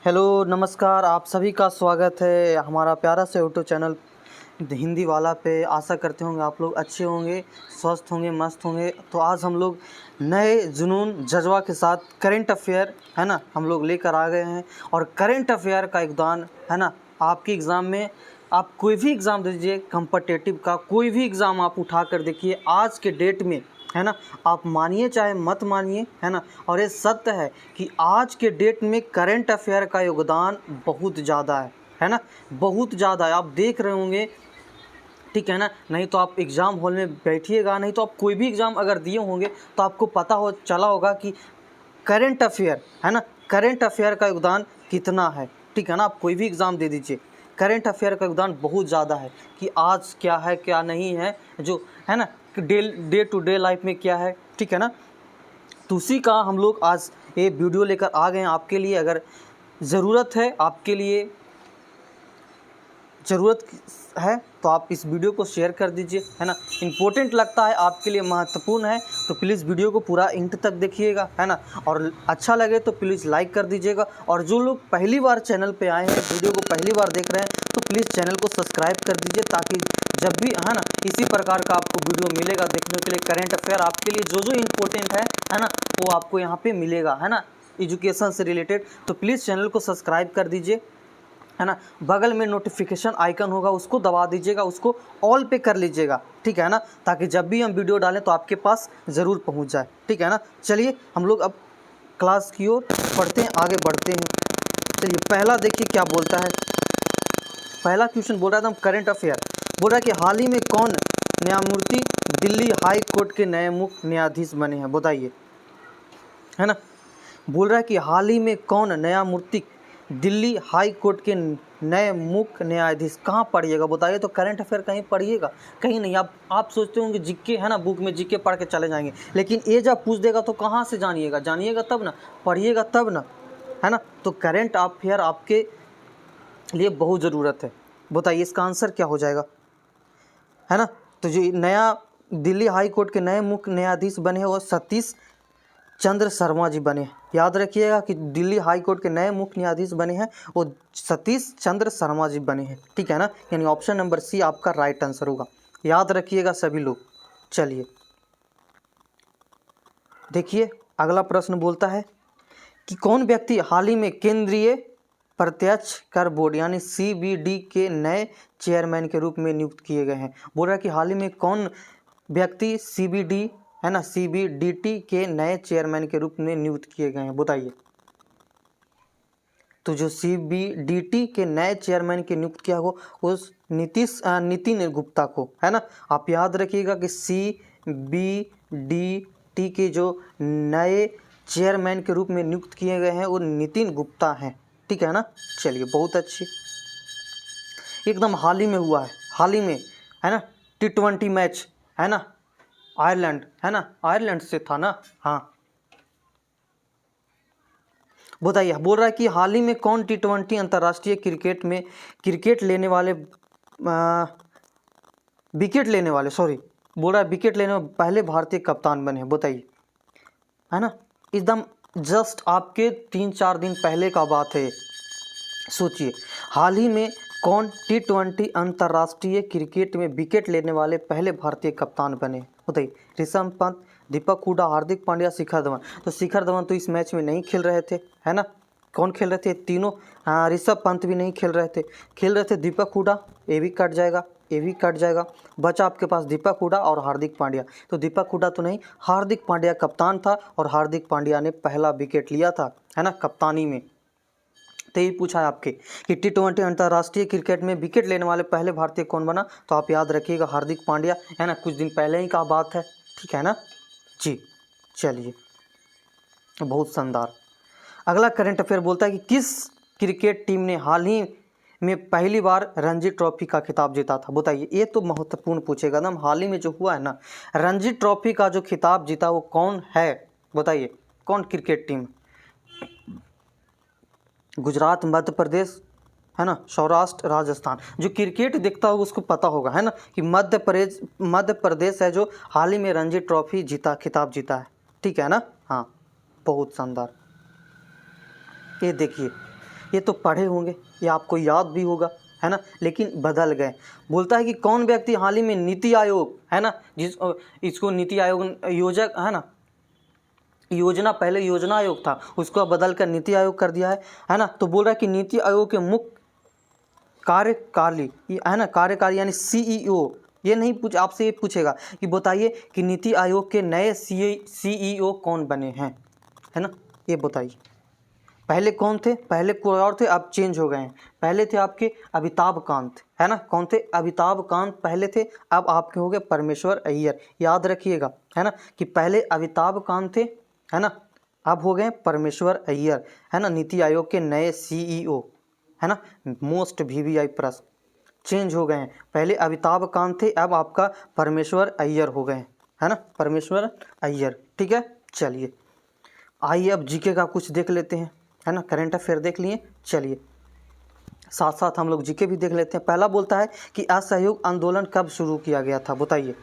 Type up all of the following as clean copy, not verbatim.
Hello नमस्कार, आप सभी का स्वागत है हमारा प्यारा से यूट्यूब चैनल हिंदी वाला पे। आशा करते होंगे आप लोग अच्छे होंगे, स्वस्थ होंगे, मस्त होंगे। तो आज हम लोग नए जुनून जज्बा के साथ करंट अफेयर है ना हम लोग लेकर आ गए हैं। और करंट अफेयर का योगदान है ना आपके एग्ज़ाम में, आप कोई भी एग्ज़ाम दीजिए, कॉम्पिटिटिव का कोई भी एग्ज़ाम आप उठा कर देखिए आज के डेट में, है ना। आप मानिए चाहे मत मानिए, है ना। और ये सत्य है कि आज के डेट में करंट अफेयर का योगदान बहुत ज़्यादा है ना, बहुत ज़्यादा है। आप देख रहे होंगे, ठीक है ना। नहीं तो आप एग्ज़ाम हॉल में बैठिएगा, नहीं तो आप कोई भी एग्ज़ाम अगर दिए होंगे तो आपको पता चला होगा कि करंट अफेयर, है ना, करंट अफेयर का योगदान कितना है, ठीक है ना। आप कोई भी एग्ज़ाम दे दीजिए, करंट अफेयर का योगदान बहुत ज़्यादा है कि आज क्या है क्या नहीं है, जो है ना डे टू डे लाइफ में क्या है, ठीक है ना। तो उसी का हम लोग आज ये वीडियो लेकर आ गए हैं आपके लिए। अगर ज़रूरत है, आपके लिए ज़रूरत है तो आप इस वीडियो को शेयर कर दीजिए, है ना। इम्पोर्टेंट लगता है, आपके लिए महत्वपूर्ण है, तो प्लीज़ वीडियो को पूरा एंड तक देखिएगा, है ना। और अच्छा लगे तो प्लीज़ लाइक कर दीजिएगा। और जो लोग पहली बार चैनल पे आए हैं, वीडियो को पहली बार देख रहे हैं, तो प्लीज़ चैनल को सब्सक्राइब कर दीजिए, ताकि जब भी, है ना, इसी प्रकार का आपको वीडियो मिलेगा देखने के लिए, करंट अफेयर आपके लिए जो इम्पोर्टेंट है ना, वो आपको यहाँ पर मिलेगा, है ना, एजुकेशन से रिलेटेड। तो प्लीज़ चैनल को सब्सक्राइब कर दीजिए, है ना। बगल में नोटिफिकेशन आइकन होगा, उसको दबा दीजिएगा, उसको ऑल पे कर लीजिएगा, ठीक है ना, ताकि जब भी हम वीडियो डालें तो आपके पास ज़रूर पहुंच जाए, ठीक है ना। चलिए हम लोग अब क्लास की ओर पढ़ते हैं, आगे बढ़ते हैं। चलिए पहला देखिए क्या बोलता है। पहला क्वेश्चन बोल रहा था हम करंट अफेयर, बोल रहा है कि हाल ही में कौन न्यायमूर्ति दिल्ली हाई कोर्ट के नए मुख्य न्यायाधीश बने हैं, बताइए, है ना। बोल रहा है कि हाल ही में कौन न्यायमूर्ति दिल्ली हाई कोर्ट के नए मुख्य न्यायाधीश। कहाँ पढ़िएगा बताइए, तो करंट अफेयर कहीं पढ़िएगा, कहीं नहीं। आप सोचते होंगे जीके, है ना, बुक में जीके पढ़ के चले जाएंगे, लेकिन ये जब पूछ देगा तो कहाँ से जानिएगा, जानिएगा तब ना, पढ़िएगा तब ना, है ना। तो करंट अफेयर आपके लिए बहुत ज़रूरत है। बताइए इसका आंसर क्या हो जाएगा, है ना। तो जो नया दिल्ली हाई कोर्ट के नए मुख्य न्यायाधीश बने हैं वो सतीश चंद्र शर्मा जी बने। याद रखिएगा कि दिल्ली हाई कोर्ट के नए मुख्य न्यायाधीश बने हैं वो सतीश चंद्र शर्मा जी बने हैं, ठीक है ना। यानी ऑप्शन नंबर सी आपका राइट आंसर होगा, याद रखिएगा सभी लोग। चलिए देखिए अगला प्रश्न बोलता है कि कौन व्यक्ति हाल ही में केंद्रीय प्रत्यक्ष कर बोर्ड यानी CBD के नए चेयरमैन के रूप में नियुक्त किए गए हैं। बोल रहा है कि हाल ही में कौन व्यक्ति CBD, है ना, CBDT के नए चेयरमैन के रूप में नियुक्त किए गए हैं, बताइए। तो जो CBDT के नए चेयरमैन के नियुक्त किया हो उस नितिन गुप्ता को, है ना। आप याद रखिएगा कि CBDT के जो नए चेयरमैन के रूप में नियुक्त किए गए हैं वो नितिन गुप्ता हैं, ठीक है ना। चलिए बहुत अच्छी, एकदम हाल ही में हुआ है, हाल ही में, है ना। T20 मैच, है ना, आयरलैंड, है ना, आयरलैंड से था ना, हाँ। बताइए, बोल रहा है कि हाल ही में कौन T20 अंतर्राष्ट्रीय क्रिकेट में विकेट लेने वाले बोल रहा है विकेट लेने वाले पहले भारतीय कप्तान बने हैं, बताइए, है ना। एकदम जस्ट आपके 3-4 दिन पहले का बात है। सोचिए हाल ही में कौन T20 अंतर्राष्ट्रीय क्रिकेट में विकेट लेने वाले पहले भारतीय कप्तान बने, बताइए। ऋषभ पंत, दीपक हुडा, हार्दिक पांड्या, शिखर धवन। तो शिखर धवन तो इस मैच में नहीं खेल रहे थे, है ना। कौन खेल रहे थे तीनों, हाँ, ऋषभ पंत भी नहीं खेल रहे थे दीपक हुडा, ये भी कट जाएगा, ये भी कट जाएगा। बचा आपके पास दीपक हुडा और हार्दिक पांड्या। तो दीपक हुडा तो नहीं, हार्दिक पांड्या कप्तान था और हार्दिक पांड्या ने पहला विकेट लिया था, है ना, कप्तानी में। तो ये पूछा है आपके कि T20 अंतर्राष्ट्रीय क्रिकेट में विकेट लेने वाले पहले भारतीय कौन बना, तो आप याद रखिएगा हार्दिक पांड्या, है ना, कुछ दिन पहले ही का बात है, ठीक है ना जी। चलिए बहुत शानदार। अगला करंट अफेयर बोलता है कि किस क्रिकेट टीम ने हाल ही में पहली बार रणजी ट्रॉफी का खिताब जीता था, बताइए। ये तो महत्वपूर्ण पूछेगा ना, हाल ही में जो हुआ है ना रणजी ट्रॉफी का जो खिताब जीता वो कौन है, बताइए, कौन क्रिकेट टीम। गुजरात, मध्य प्रदेश, है ना, सौराष्ट्र, राजस्थान। जो क्रिकेट देखता होगा उसको पता होगा, है ना, कि मध्य प्रदेश है जो हाल ही में रणजी ट्रॉफी जीता, खिताब जीता है, ठीक है ना, हाँ। बहुत शानदार। ये देखिए ये तो पढ़े होंगे, ये आपको याद भी होगा, है ना, लेकिन बदल गए। बोलता है कि कौन व्यक्ति हाल ही में नीति आयोग, है ना, इसको नीति आयोग योजक, है ना, योजना, पहले योजना आयोग था, उसको बदल कर नीति आयोग कर दिया है ना। तो बोल रहा है कि नीति आयोग के मुख्य कार्यकारी, है ना, कार्यकारी यानी सीईओ, ये नहीं आपसे ये पूछेगा कि बताइए कि नीति आयोग के नए सीईओ कौन बने हैं, है ना, ये बताइए। पहले कौन थे? पहले कोई और थे, अब चेंज हो गए हैं। पहले थे आपके अमिताभ कांत, है ना, कौन थे? अमिताभ कांत पहले थे, अब आपके हो गए परमेश्वर अय्यर। याद रखिएगा, है ना, कि पहले अमिताभ कांत थे, है ना, अब हो गए परमेश्वर अय्यर, है ना, नीति आयोग के नए सीईओ, है ना। मोस्ट वीवीआई प्रश्न, चेंज हो गए हैं, पहले अमिताभ कांत थे, अब आपका परमेश्वर अय्यर हो गए, है ना, परमेश्वर अय्यर। ठीक है, चलिए आइए अब जीके का कुछ देख लेते हैं, है ना, करंट अफेयर देख लिए, चलिए साथ साथ हम लोग जीके भी देख लेते हैं। पहला बोलता है कि असहयोग आंदोलन कब शुरू किया गया था, बताइए।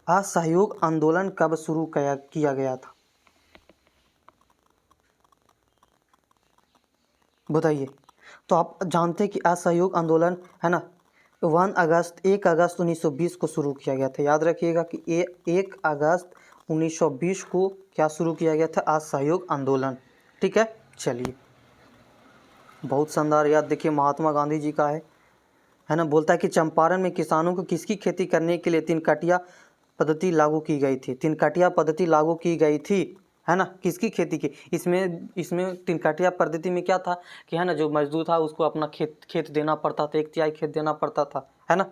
असहयोग आंदोलन कब शुरू किया गया था, बताइए। तो आप जानते हैं कि असहयोग आंदोलन, है ना, 1 अगस्त 1920 को शुरू किया गया था। याद रखिएगा कि 1 अगस्त 1920 को क्या शुरू किया गया था? असहयोग आंदोलन। ठीक है, चलिए बहुत शानदार। याद देखिए महात्मा गांधी जी का है ना। बोलता है कि चंपारण में किसानों को किसकी खेती करने के लिए तिनकटिया पद्धति लागू की गई थी? तिनकटिया पद्धति लागू की गई थी, है ना, किसकी खेती की? इसमें तिनकटिया पद्धति में क्या था कि, है ना, जो मजदूर था उसको अपना खेत देना पड़ता था, 1/3 खेत देना पड़ता था, है ना।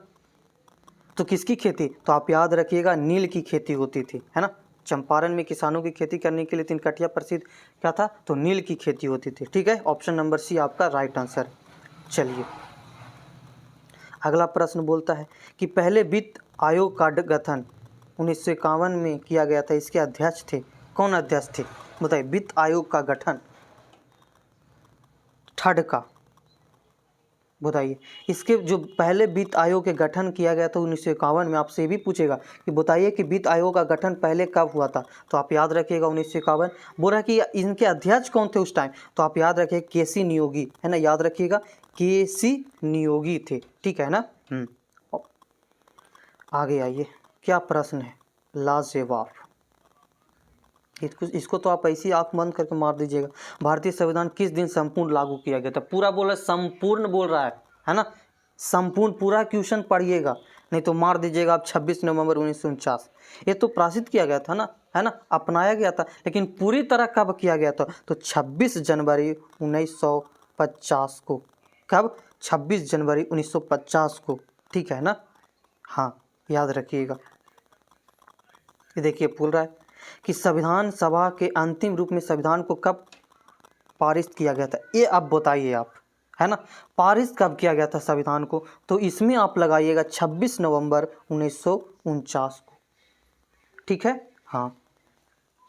तो किसकी खेती? तो आप याद रखिएगा नील की खेती होती थी, है ना। चंपारण में किसानों की खेती करने के लिए तिनकटिया प्रसिद्ध क्या था? तो नील की खेती होती थी। ठीक है, ऑप्शन नंबर सी आपका राइट आंसर। चलिए अगला प्रश्न बोलता है कि पहले वित्त आयोग का गठन 1951 में किया गया था, इसके अध्यक्ष थे कौन? अध्यक्ष थे, बताइए। वित्त आयोग का गठन थर्ड का, बताइए। इसके जो पहले वित्त आयोग के गठन किया गया था 1951 में, आपसे भी पूछेगा कि बताइए कि वित्त आयोग का गठन पहले कब हुआ था? तो आप याद रखिएगा 1951। बोल रहा है कि इनके अध्यक्ष कौन थे उस टाइम? तो आप याद रखिए केसी नियोगी, है ना, याद रखिएगा केसी नियोगी थे। ठीक है ना। आगे आइए, क्या प्रश्न है? लाजवाब। इसको तो आप ऐसी आंख बंद करके मार दीजिएगा। भारतीय संविधान किस दिन संपूर्ण लागू किया गया था? पूरा बोल रहा है, संपूर्ण बोल रहा है ना। संपूर्ण पूरा क्वेश्चन पढ़िएगा, नहीं तो मार दीजिएगा आप 26 नवंबर 1949। ये तो प्रसिद्ध किया गया था ना, है ना, अपनाया गया था, लेकिन पूरी तरह कब किया गया था? तो 26 जनवरी 1950 को। कब? 26 जनवरी 1950 को। ठीक है ना, हाँ याद रखिएगा। ये देखिए बोल रहा है कि संविधान सभा के अंतिम रूप में संविधान को कब पारित किया गया था? ये आप बताइए आप, है ना, पारित कब किया गया था संविधान को? तो इसमें आप लगाइएगा 26 नवंबर 1949 को। ठीक है, हाँ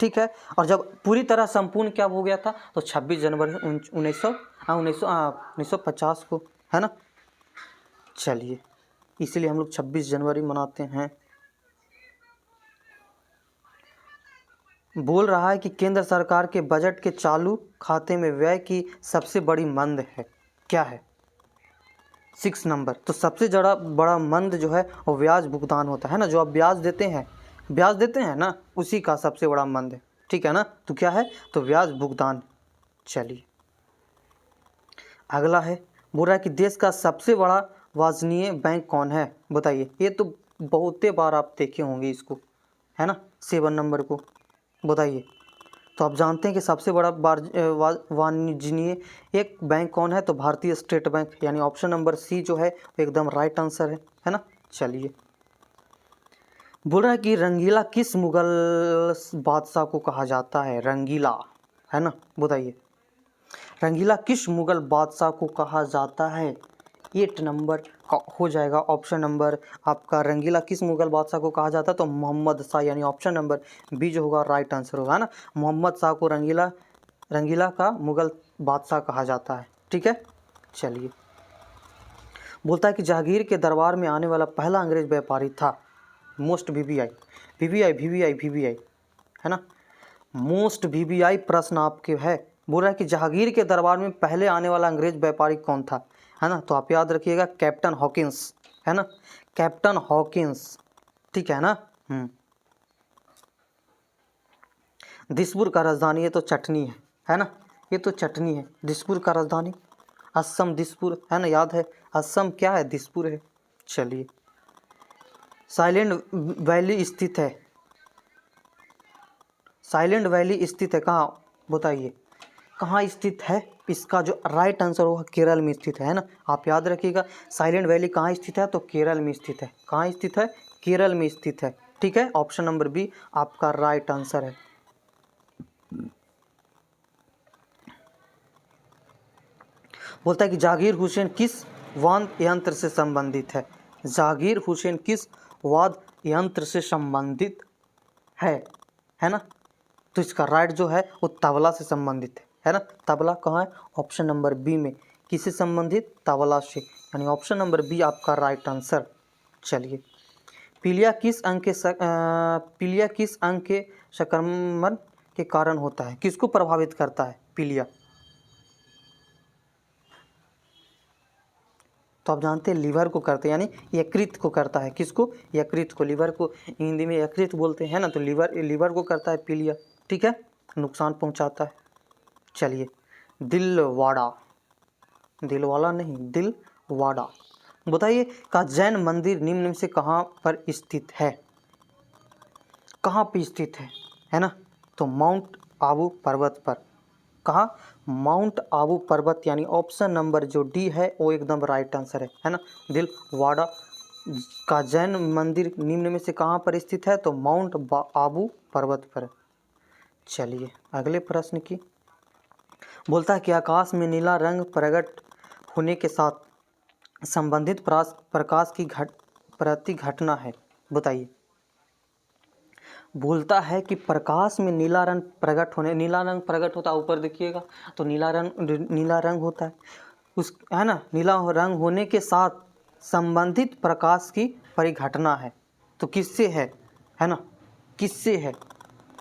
ठीक है। और जब पूरी तरह संपूर्ण क्या हो गया था? तो 26 जनवरी 1950 को, है ना। चलिए इसलिए हम लोग 26 जनवरी मनाते हैं। बोल रहा है कि केंद्र सरकार के बजट के चालू खाते में व्यय की सबसे बड़ी मंद है, क्या है? 6 नंबर। तो सबसे बड़ा मंद जो है वो ब्याज भुगतान होता है ना, जो आप ब्याज देते हैं ना, उसी का सबसे बड़ा मंद है। ठीक है ना, तो क्या है? तो ब्याज भुगतान। चलिए अगला है, बोल रहा है कि देश का सबसे बड़ा वाजनीय बैंक कौन है? बताइए। ये तो बहुते बार आप देखे होंगे इसको, है ना, 7 नंबर को, बताइए। तो आप जानते हैं कि सबसे बड़ा वाणिज्यिक एक बैंक कौन है? तो भारतीय स्टेट बैंक, यानी ऑप्शन नंबर सी जो है वो एकदम राइट आंसर है ना। चलिए बोल रहा है कि रंगीला किस मुगल बादशाह को कहा जाता है? रंगीला, है ना, बताइए। रंगीला किस मुगल बादशाह को कहा जाता है? 8 नंबर का हो जाएगा ऑप्शन नंबर आपका। रंगीला किस मुगल बादशाह को कहा जाता है? तो मोहम्मद शाह, यानी ऑप्शन नंबर बी जो होगा राइट आंसर होगा ना। मोहम्मद शाह को रंगीला का मुगल बादशाह कहा जाता है। ठीक है, चलिए बोलता है कि जहांगीर के दरबार में आने वाला पहला अंग्रेज व्यापारी था। मोस्ट वीवीआई, है ना। मोस्ट वीवीआई प्रश्न आपके है। बोल रहा है कि जहांगीर के दरबार में पहले आने वाला अंग्रेज व्यापारी कौन था, है ना। तो आप याद रखिएगा कैप्टन हॉकिंस, है ना, कैप्टन हॉकिंस, ठीक है ना। दिसपुर का राजधानी, ये तो चटनी है ना, ये तो चटनी है। दिसपुर का राजधानी असम दिसपुर, है ना, याद है असम क्या है, दिसपुर है। चलिए, साइलेंट वैली स्थित है, साइलेंट वैली स्थित है कहाँ, बताइए कहाँ स्थित है। इसका जो राइट आंसर होगा केरल में स्थित है ना। आप याद रखिएगा साइलेंट वैली कहाँ स्थित है, तो केरल में स्थित है। कहाँ स्थित है, केरल में स्थित है, ठीक है। ऑप्शन नंबर बी आपका राइट आंसर है। बोलता है कि जागीर हुसैन किस वाद्य यंत्र से संबंधित है। जागीर हुसैन किस वाद्य यंत्र से संबंधित है ना। तो इसका राइट जो है वो तबला से संबंधित है ना। तबला कहाँ है, ऑप्शन नंबर बी में। किससे संबंधित, तबला से, यानी ऑप्शन नंबर बी आपका राइट आंसर। चलिए, पीलिया किस अंग के संक्रमण के कारण होता है, किसको प्रभावित करता है पीलिया। तो आप जानते हैं लीवर को करते हैं, यानी यकृत को करता है। किसको, यकृत को। लीवर को हिंदी में यकृत बोलते हैं ना, तो लीवर को करता है पीलिया, ठीक है, नुकसान पहुंचाता है। चलिए, दिलवाड़ा, दिलवाड़ा नहीं, दिलवाड़ा, बताइए का जैन मंदिर निम्न में से कहाँ पर स्थित है, कहाँ पे स्थित है ना। तो माउंट आबू पर्वत पर। कहाँ, माउंट आबू पर्वत, यानी ऑप्शन नंबर जो डी है वो एकदम राइट आंसर है ना। दिलवाड़ा का जैन मंदिर निम्न में से कहाँ पर स्थित है, तो माउंट आबू पर्वत पर। चलिए, अगले प्रश्न की। बोलता है कि आकाश में नीला रंग प्रकट होने के साथ संबंधित प्रकाश की प्रतिघटना है, बताइए। बोलता है कि प्रकाश में नीला रंग प्रकट होता है, ऊपर देखिएगा तो नीला रंग होता है उस, है ना। नीला रंग होने के साथ संबंधित प्रकाश की परिघटना है, तो किससे है ना, किससे है,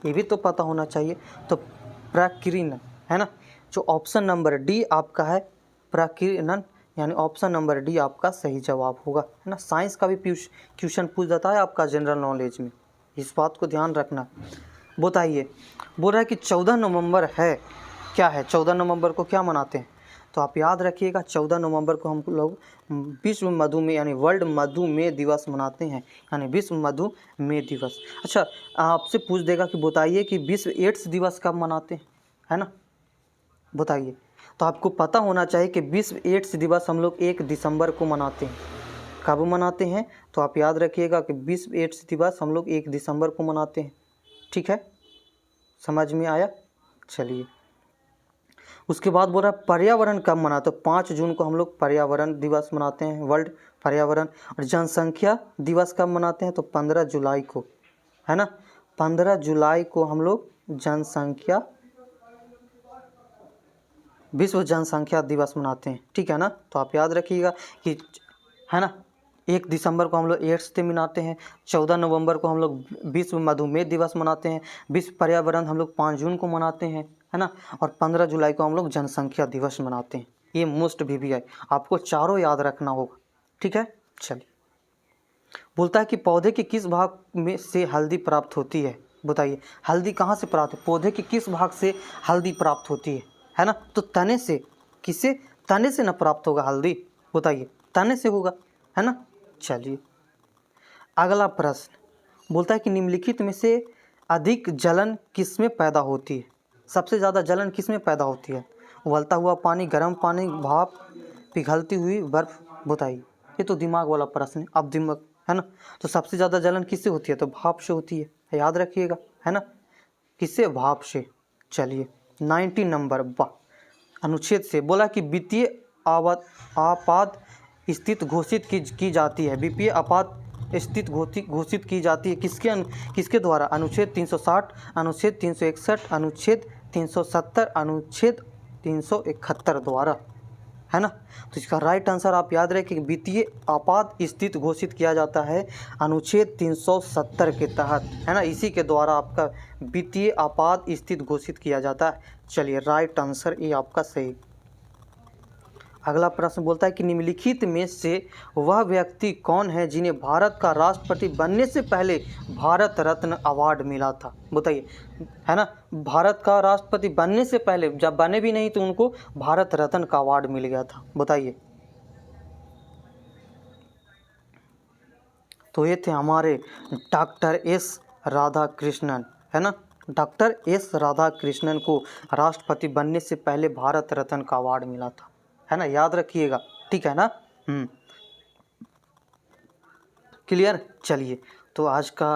ये भी तो पता होना चाहिए। तो प्रकीर्णन, है ना, जो ऑप्शन नंबर डी आपका है प्रकीर्णन, यानी ऑप्शन नंबर डी आपका सही जवाब होगा, है ना। साइंस का भी क्वेश्चन पूछ जाता है आपका जनरल नॉलेज में, इस बात को ध्यान रखना। बताइए, बोल रहा है कि 14 नवंबर है, क्या है 14 नवंबर को क्या मनाते हैं, तो आप याद रखिएगा 14 नवंबर को हम लोग विश्व मधुमेह यानी वर्ल्ड मधुमेह दिवस मनाते हैं, यानी विश्व मधुमेह दिवस। अच्छा, आपसे पूछ देगा कि बताइए कि विश्व एड्स दिवस कब मनाते हैं, है ना, बताइए। तो आपको पता होना चाहिए कि विश्व एड्स दिवस हम लोग 1 दिसंबर को मनाते हैं। कब मनाते हैं, तो आप याद रखिएगा कि विश्व एड्स दिवस हम लोग 1 दिसंबर को मनाते हैं, ठीक है, समझ में आया। चलिए, उसके बाद बोल रहा है पर्यावरण कब मनाते, तो 5 जून को हम लोग पर्यावरण दिवस मनाते हैं, वर्ल्ड पर्यावरण। और जनसंख्या दिवस कब मनाते हैं, तो 15 जुलाई को, है ना, 15 जुलाई को हम लोग विश्व जनसंख्या दिवस मनाते हैं, ठीक है ना। तो आप याद रखिएगा कि, है ना, 1 दिसंबर को हम लोग एड्स डे मनाते हैं, 14 नवंबर को हम लोग विश्व मधुमेह दिवस मनाते हैं, विश्व पर्यावरण हम लोग 5 जून को मनाते हैं, है ना, और 15 जुलाई को हम लोग जनसंख्या दिवस मनाते हैं। ये मोस्ट वीवीआई आपको चारों याद रखना होगा, ठीक है। चलिए, बोलता है कि पौधे के किस भाग में से हल्दी प्राप्त होती है, बताइए। हल्दी कहाँ से प्राप्त है, पौधे के किस भाग से हल्दी प्राप्त होती है ना। तो तने से, किससे, तने से न प्राप्त होगा हल्दी, बताइए, तने से होगा, है ना। चलिए, अगला प्रश्न बोलता है कि निम्नलिखित में से अधिक जलन किस में पैदा होती है, सबसे ज़्यादा जलन किस में पैदा होती है। उबलता हुआ पानी, गर्म पानी, भाप, पिघलती हुई बर्फ, बताइए। ये तो दिमाग वाला प्रश्न है, अब दिमाग, है ना। तो सबसे ज़्यादा जलन किससे होती है, तो भाप से होती है, याद रखिएगा, है ना, किससे, भाप से। चलिए, 19 नंबर अनुच्छेद से बोला कि वित्तीय आपात स्थिति घोषित की जाती है, वित्तीय आपात स्थिति घोषित की जाती है किसके द्वारा, अनुच्छेद 360, अनुच्छेद 361, अनुच्छेद 370, अनुच्छेद 371 द्वारा, है ना। तो इसका राइट आंसर आप याद रखें कि वित्तीय आपात स्थिति घोषित किया जाता है अनुच्छेद 370 के तहत, है ना। इसी के द्वारा आपका वित्तीय आपात स्थिति घोषित किया जाता है। चलिए राइट आंसर ये आपका सही। अगला प्रश्न बोलता है कि निम्नलिखित में से वह व्यक्ति कौन है जिन्हें भारत का राष्ट्रपति बनने से पहले भारत रत्न अवार्ड मिला था, बताइए, है ना। भारत का राष्ट्रपति बनने से पहले, जब बने भी नहीं तो उनको भारत रत्न का अवार्ड मिल गया था, बताइए। तो ये थे हमारे डॉक्टर एस राधाकृष्णन, है ना। डॉक्टर एस राधाकृष्णन को राष्ट्रपति बनने से पहले भारत रत्न का अवार्ड मिला था, है ना, याद रखिएगा, ठीक है ना। क्लियर। चलिए तो आज का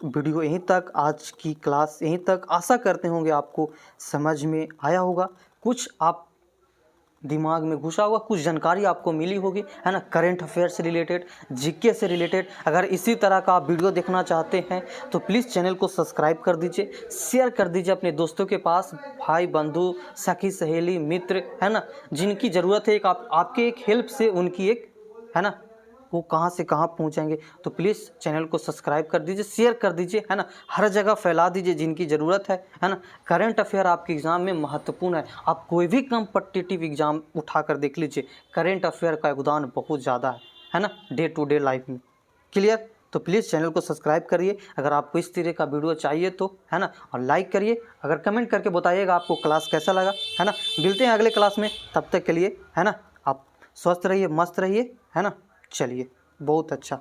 वीडियो यहीं तक, आज की क्लास यहीं तक। आशा करते होंगे आपको समझ में आया होगा, कुछ आप दिमाग में घुसा होगा, कुछ जानकारी आपको मिली होगी, है ना, करंट अफेयर से रिलेटेड, जीके से रिलेटेड। अगर इसी तरह का आप वीडियो देखना चाहते हैं तो प्लीज़ चैनल को सब्सक्राइब कर दीजिए, शेयर कर दीजिए अपने दोस्तों के पास, भाई बंधु सखी सहेली मित्र, है ना, जिनकी ज़रूरत है एक आपके एक हेल्प से उनकी एक, है ना, वो कहाँ से कहाँ पहुँचेंगे। तो प्लीज़ चैनल को सब्सक्राइब कर दीजिए, शेयर कर दीजिए, है ना, हर जगह फैला दीजिए जिनकी ज़रूरत है ना। करंट अफेयर आपके एग्ज़ाम में महत्वपूर्ण है। आप कोई भी कॉम्पिटिटिव एग्ज़ाम उठा कर देख लीजिए, करंट अफेयर का योगदान बहुत ज़्यादा है ना, डे टू डे लाइफ में। क्लियर। तो प्लीज़ चैनल को सब्सक्राइब करिए अगर आपको इस तरह का वीडियो चाहिए तो, है ना, और लाइक करिए। अगर कमेंट करके बताइएगा आपको क्लास कैसा लगा, है ना। मिलते हैं अगले क्लास में, तब तक के लिए, है ना, आप स्वस्थ रहिए, मस्त रहिए, है ना। चलिए बहुत अच्छा।